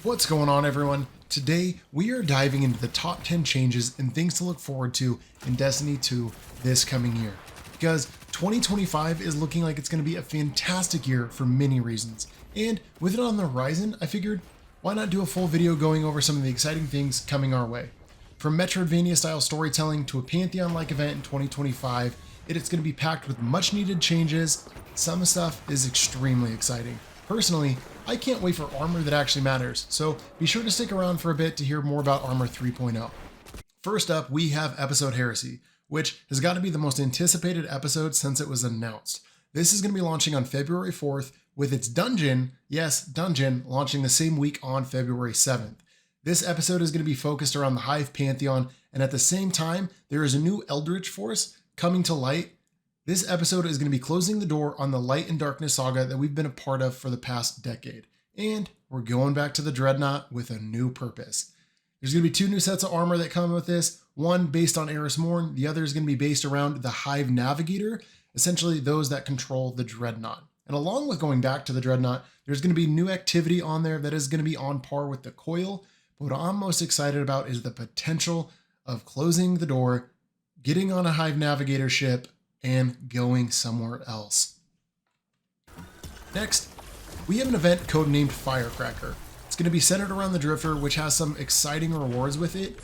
What's going on, everyone? Today we are diving into the top 10 changes and things to look forward to in Destiny 2 this coming year. Because 2025 is looking like it's going to be a fantastic year for many reasons. And with it on the horizon, I figured why not do a full video going over some of the exciting things coming our way. From Metroidvania style storytelling to a Pantheon-like event in 2025, it's going to be packed with much needed changes. Some stuff is extremely exciting. Personally, I can't wait for armor that actually matters, so be sure to stick around for a bit to hear more about Armor 3.0. First up, we have episode Heresy, which has got to be the most anticipated episode since it was announced. This is going to be launching on February 4th with its dungeon, yes, dungeon, launching the same week on February 7th. This episode is going to be focused around the Hive Pantheon, and at the same time, there is a new Eldritch Force coming to light. This episode is going to be closing the door on the Light and Darkness saga that we've been a part of for the past decade. And we're going back to the Dreadnought with a new purpose. There's going to be two new sets of armor that come with this. One based on Eris Morn, the other is going to be based around the Hive Navigator, essentially those that control the Dreadnought. And along with going back to the Dreadnought, there's going to be new activity on there that is going to be on par with the Coil. But what I'm most excited about is the potential of closing the door, getting on a Hive Navigator ship, and going somewhere else. Next, we have an event codenamed Firecracker. It's going to be centered around the Drifter, which has some exciting rewards with it.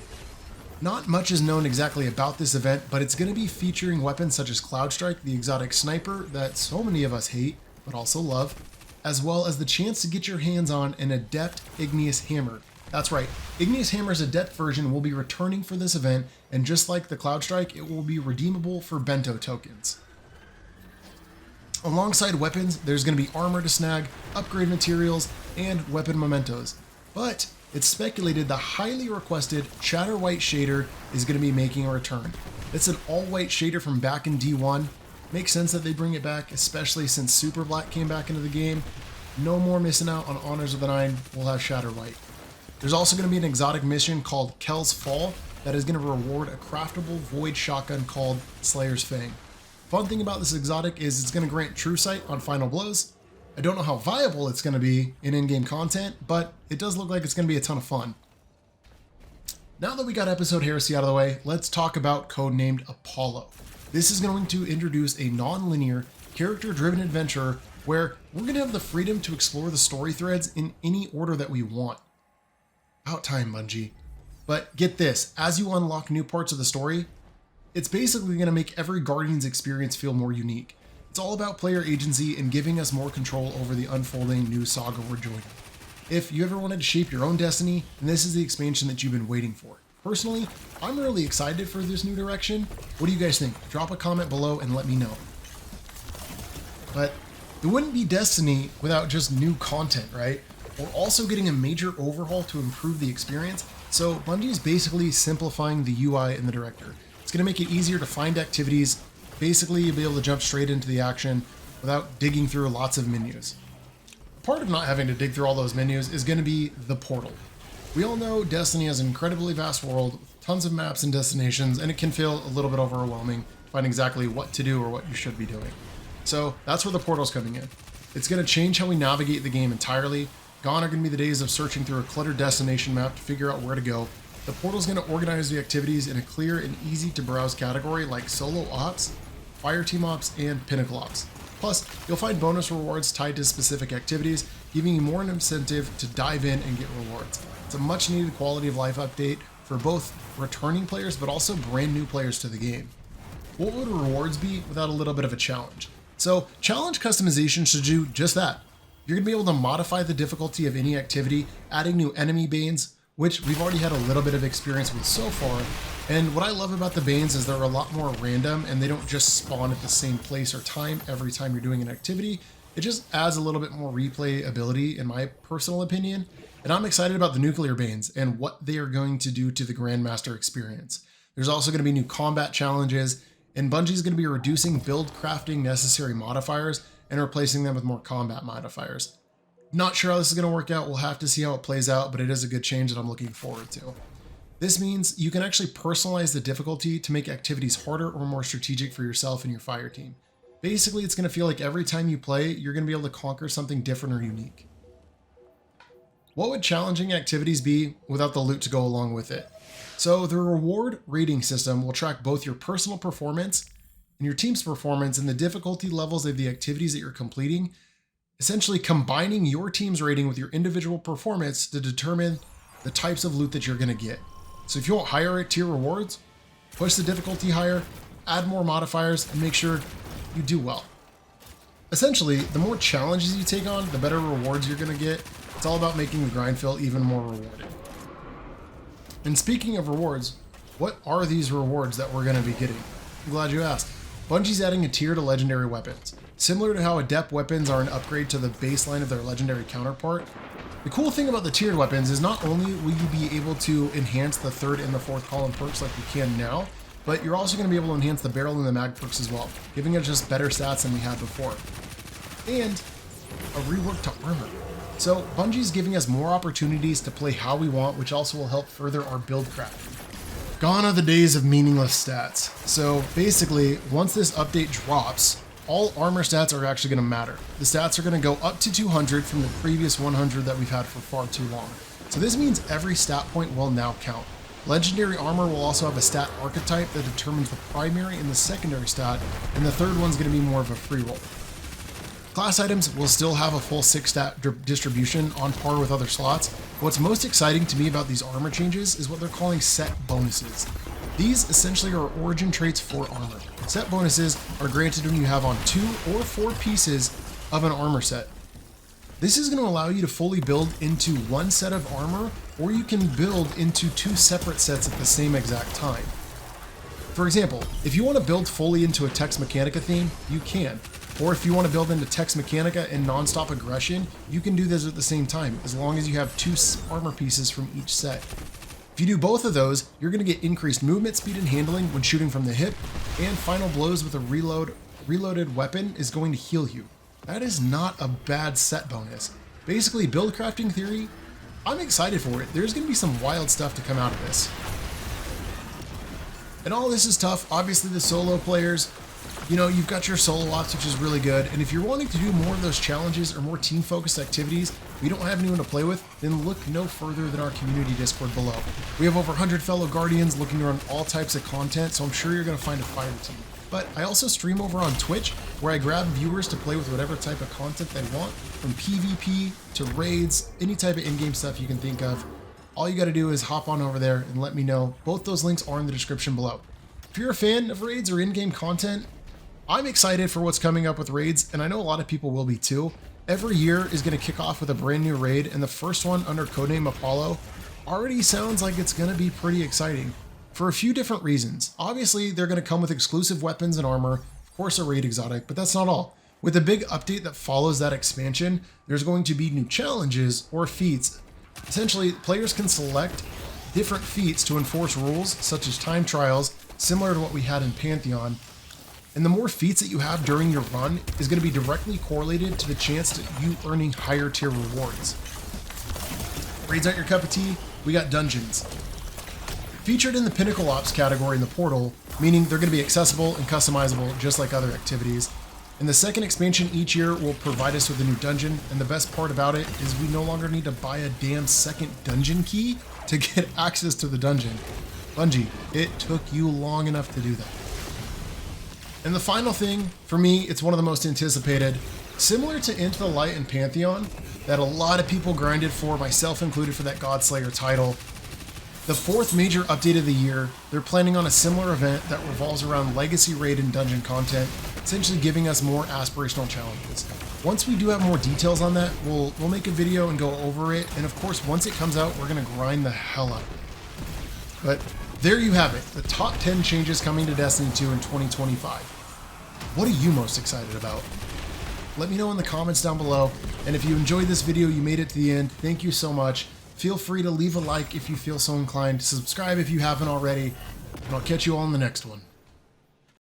Not much is known exactly about this event, but it's going to be featuring weapons such as Cloudstrike, the exotic sniper that so many of us hate, but also love, as well as the chance to get your hands on an Adept Igneous Hammer. That's right, Igneous Hammer's Adept version will be returning for this event, and just like the Cloudstrike, it will be redeemable for bento tokens. Alongside weapons, there's going to be armor to snag, upgrade materials, and weapon mementos. But it's speculated the highly requested Shatter White shader is going to be making a return. It's an all-white shader from back in D1. Makes sense that they bring it back, especially since Super Black came back into the game. No more missing out on Honors of the Nine, we'll have Shatter White. There's also going to be an exotic mission called Kel's Fall that is going to reward a craftable void shotgun called Slayer's Fang. Fun thing about this exotic is it's going to grant True Sight on final blows. I don't know how viable it's going to be in in-game content, but it does look like it's going to be a ton of fun. Now that we got episode Heresy out of the way, let's talk about Codenamed Apollo. This is going to introduce a non-linear, character-driven adventure where we're going to have the freedom to explore the story threads in any order that we want. About time, Bungie. But get this, as you unlock new parts of the story, it's basically going to make every Guardian's experience feel more unique. It's all about player agency and giving us more control over the unfolding new saga we're joining. If you ever wanted to shape your own destiny, then this is the expansion that you've been waiting for. Personally, I'm really excited for this new direction. What do you guys think? Drop a comment below and let me know. But it wouldn't be Destiny without just new content, right? We're also getting a major overhaul to improve the experience, so Bungie is basically simplifying the UI in the director. It's going to make it easier to find activities. Basically, you'll be able to jump straight into the action without digging through lots of menus. Part of not having to dig through all those menus is going to be the portal. We all know Destiny has an incredibly vast world with tons of maps and destinations, and it can feel a little bit overwhelming to find exactly what to do or what you should be doing. So that's where the portal's coming in. It's going to change how we navigate the game entirely. Gone are going to be the days of searching through a cluttered destination map to figure out where to go. The portal's going to organize the activities in a clear and easy to browse category like solo ops, fire team ops, and pinnacle ops. Plus, you'll find bonus rewards tied to specific activities, giving you more an incentive to dive in and get rewards. It's a much needed quality of life update for both returning players but also brand new players to the game. What would rewards be without a little bit of a challenge? So, challenge customization should do just that. You're going to be able to modify the difficulty of any activity, adding new enemy banes, which we've already had a little bit of experience with so far. And what I love about the banes is they're a lot more random and they don't just spawn at the same place or time every time you're doing an activity. It just adds a little bit more replayability in my personal opinion. And I'm excited about the nuclear banes and what they are going to do to the Grandmaster experience. There's also going to be new combat challenges, and Bungie's going to be reducing build crafting necessary modifiers and replacing them with more combat modifiers. Not sure how this is going to work out. We'll have to see how it plays out, but it is a good change that I'm looking forward to. This means you can actually personalize the difficulty to make activities harder or more strategic for yourself and your fire team. Basically, it's going to feel like every time you play, you're going to be able to conquer something different or unique. What would challenging activities be without the loot to go along with it? So the reward rating system will track both your personal performance and your team's performance and the difficulty levels of the activities that you're completing, essentially combining your team's rating with your individual performance to determine the types of loot that you're going to get. So if you want higher tier rewards, push the difficulty higher, add more modifiers, and make sure you do well. Essentially, the more challenges you take on, the better rewards you're going to get. It's all about making the grind feel even more rewarding. And speaking of rewards, what are these rewards that we're going to be getting? I'm glad you asked. Bungie's adding a tier to legendary weapons. Similar to how adept weapons are an upgrade to the baseline of their legendary counterpart, the cool thing about the tiered weapons is not only will you be able to enhance the third and the fourth column perks like you can now, but you're also going to be able to enhance the barrel and the mag perks as well, giving it just better stats than we had before. And a rework to armor. So Bungie's giving us more opportunities to play how we want, which also will help further our build crafting. Gone are the days of meaningless stats. So basically, once this update drops, all armor stats are actually going to matter. The stats are going to go up to 200 from the previous 100 that we've had for far too long. So this means every stat point will now count. Legendary armor will also have a stat archetype that determines the primary and the secondary stat, and the third one's going to be more of a free roll. Class items will still have a full 6 stat distribution on par with other slots. What's most exciting to me about these armor changes is what they're calling set bonuses. These essentially are origin traits for armor. Set bonuses are granted when you have on 2 or 4 pieces of an armor set. This is going to allow you to fully build into one set of armor, or you can build into 2 separate sets at the same exact time. For example, if you want to build fully into a Tex Mechanica theme, you can. Or if you want to build into Tex Mechanica and non-stop aggression, you can do this at the same time, as long as you have 2 armor pieces from each set. If you do both of those, you're going to get increased movement speed and handling when shooting from the hip, and final blows with a reloaded weapon is going to heal you. That is not a bad set bonus. Basically, build crafting theory, I'm excited for it. There's going to be some wild stuff to come out of this. And all this is tough. Obviously, the solo players, you know, you've got your solo ops, which is really good. And if you're wanting to do more of those challenges or more team-focused activities, we don't have anyone to play with, then look no further than our community Discord below. We have over 100 fellow Guardians looking to run all types of content, so I'm sure you're going to find a fire team. But I also stream over on Twitch, where I grab viewers to play with whatever type of content they want, from PvP to raids, any type of in-game stuff you can think of. All you got to do is hop on over there and let me know. Both those links are in the description below. If you're a fan of raids or in-game content, I'm excited for what's coming up with raids, and I know a lot of people will be too. Every year is going to kick off with a brand new raid, and the first one under Codename Apollo already sounds like it's going to be pretty exciting for a few different reasons. Obviously, they're going to come with exclusive weapons and armor, of course a raid exotic, but that's not all. With a big update that follows that expansion, there's going to be new challenges or feats. Essentially, players can select different feats to enforce rules, such as time trials, similar to what we had in Pantheon. And the more feats that you have during your run is going to be directly correlated to the chance of you earning higher tier rewards. Raids aren't your cup of tea? We got dungeons. Featured in the Pinnacle Ops category in the portal, meaning they're going to be accessible and customizable just like other activities. And the second expansion each year will provide us with a new dungeon, and the best part about it is we no longer need to buy a damn second dungeon key to get access to the dungeon. Bungie, it took you long enough to do that. And the final thing, for me, it's one of the most anticipated, similar to Into the Light and Pantheon, that a lot of people grinded for, myself included, for that Godslayer title. The fourth major update of the year, they're planning on a similar event that revolves around legacy raid and dungeon content, essentially giving us more aspirational challenges. Once we do have more details on that, we'll make a video and go over it, and of course, once it comes out, we're going to grind the hell out of it. But there you have it, the top 10 changes coming to Destiny 2 in 2025. What are you most excited about? Let me know in the comments down below, and if you enjoyed this video, you made it to the end, thank you so much. Feel free to leave a like if you feel so inclined, subscribe if you haven't already, and I'll catch you all in the next one.